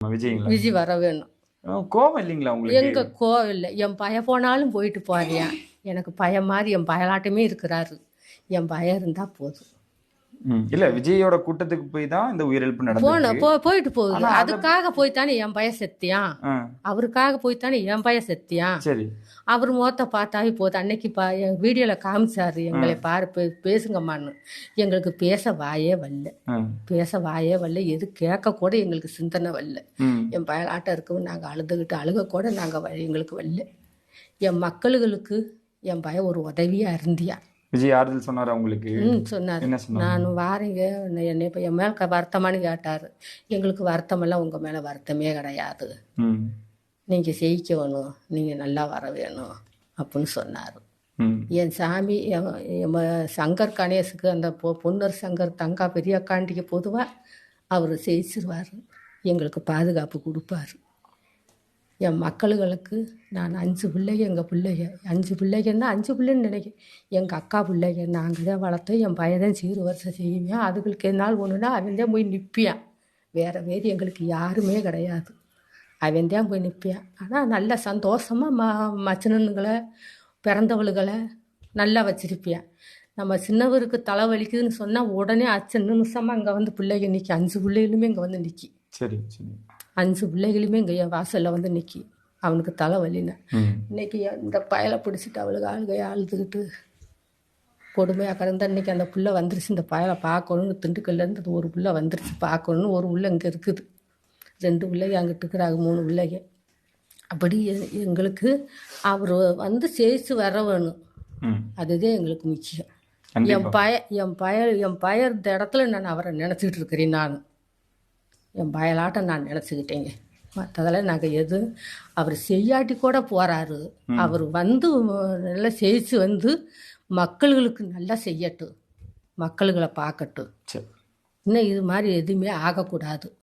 விஜய்ங்களா? விஜய் வர வேணும். கோவம் இல்லைங்களா உங்களுக்கு? எங்க கோவம் இல்லை. என் பையன் போனாலும் போயிட்டு போறியான். எனக்கு பையன் மாதிரி என் பயலாட்டமே இருக்கிறாரு. என் பையன் இருந்தா போதும். இல்ல விஜயோட கூட்டத்துக்கு போய் தான் இந்த உயிரிழப்பு நடந்துச்சு. போயிட்டு போகுது. அதுக்காக போய்த்தானே என் பையன் செத்தியான். அவருக்காக போய்த்தானே என் பையன் செத்தியான். சரி. அவர் முகத்தை பார்த்தாவே போதும். அன்னைக்கு என் வீடியோல காமிச்சாரு எங்களை பாரு பேசுங்கம்மான்னு. எங்களுக்கு பேச வாயே வரல. எது கேட்க கூட எங்களுக்கு சிந்தனை வரல. என் பயலாட்டம் இருக்கவும் நாங்கள் அழுக கூட எங்களுக்கு வரல. என் மக்களுக்கு என் பையன் ஒரு உதவியா இருந்தியா. விஜய் ஆறுதல் சொன்னார் உங்களுக்கு? சொன்னார். நான் வாரீங்க என்னை இப்போ என் மேலே வருத்தமானு கேட்டார். எங்களுக்கு வருத்தமெல்லாம் உங்கள் மேலே வருத்தமே கிடையாது. நீங்கள் ஜெயிக்கணும், நீங்கள் நல்லா வர வேணும் அப்படின்னு சொன்னார். என் சாமி என் சங்கர் கணேசுக்கு அந்த பொன்னர் சங்கர் தங்கா பெரிய அக்காண்டிக்கு பொதுவாக அவர் ஜெயிச்சிருவார். எங்களுக்கு பாதுகாப்பு கொடுப்பார். என் மக்களுக்கு நான் 5 பிள்ளைங்க, எங்கள் பிள்ளைங்க 5 பிள்ளைங்கன்னா 5 பிள்ளைன்னு நினைக்கிறேன். எங்கள் அக்கா பிள்ளைங்க நாங்கள் தான் வளர்த்தோம். என் பையன் சீர் வருஷம் செய்வேன். அதுகளுக்கு என்னால் ஒன்றுனா அவன் தான் போய் நிற்பியான். வேறு எங்களுக்கு யாருமே கிடையாது. அவன் தான் போய் நிற்பியான். ஆனால் நல்ல சந்தோஷமாக மச்சனனுங்களை பிறந்தவளுகளை நல்லா வச்சிருப்பியான். நம்ம சின்னவருக்கு தலை வலிக்குதுன்னு சொன்னால் உடனே 5 நிமிஷமாக இங்கே வந்து பிள்ளைங்க நிற்கி. 5 பிள்ளைகளுமே இங்கே வந்து நிற்கி. சரி சரி. 5 பிள்ளைகளுமே இங்கே என் வாசலில் வந்து நிற்கி. அவனுக்கு தலை வலின இன்னைக்கு இந்த பயலை பிடிச்சிட்டு அவளுக்கு அழுதுகிட்டு கொடுமையாக கிடந்தா. இன்றைக்கி அந்த புள்ள வந்துருச்சு. இந்த பயலை பார்க்கணுன்னு திண்டுக்கல்லேருந்து ஒரு புள்ள வந்துருச்சு பார்க்கணுன்னு. ஒரு புள்ள இங்கே இருக்குது. 2 பிள்ளைங்க அங்கிட்டு இருக்கிறாங்க. 3 பிள்ளைங்க. அப்படி எங்களுக்கு அவர் வந்து ஜெயிச்சு வர வேணும். அதுதான் எங்களுக்கு முக்கியம். என் பையன் இந்த இடத்துல நான் அவரை நினச்சிக்கிட்டு இருக்கிறேன். நான் என் பயலாட்டம் நான் நினச்சிக்கிட்டேங்க. மற்றதெல்லாம் நாங்கள் எதுவும் அவர் செய்யாட்டி கூட போகிறாரு. அவர் வந்து நல்லா ஜெயிச்சு வந்து மக்களுக்கு நல்லா செய்யட்டும், மக்களுகளை பார்க்கட்டும். இன்னும் இது மாதிரி எதுவுமே ஆகக்கூடாது.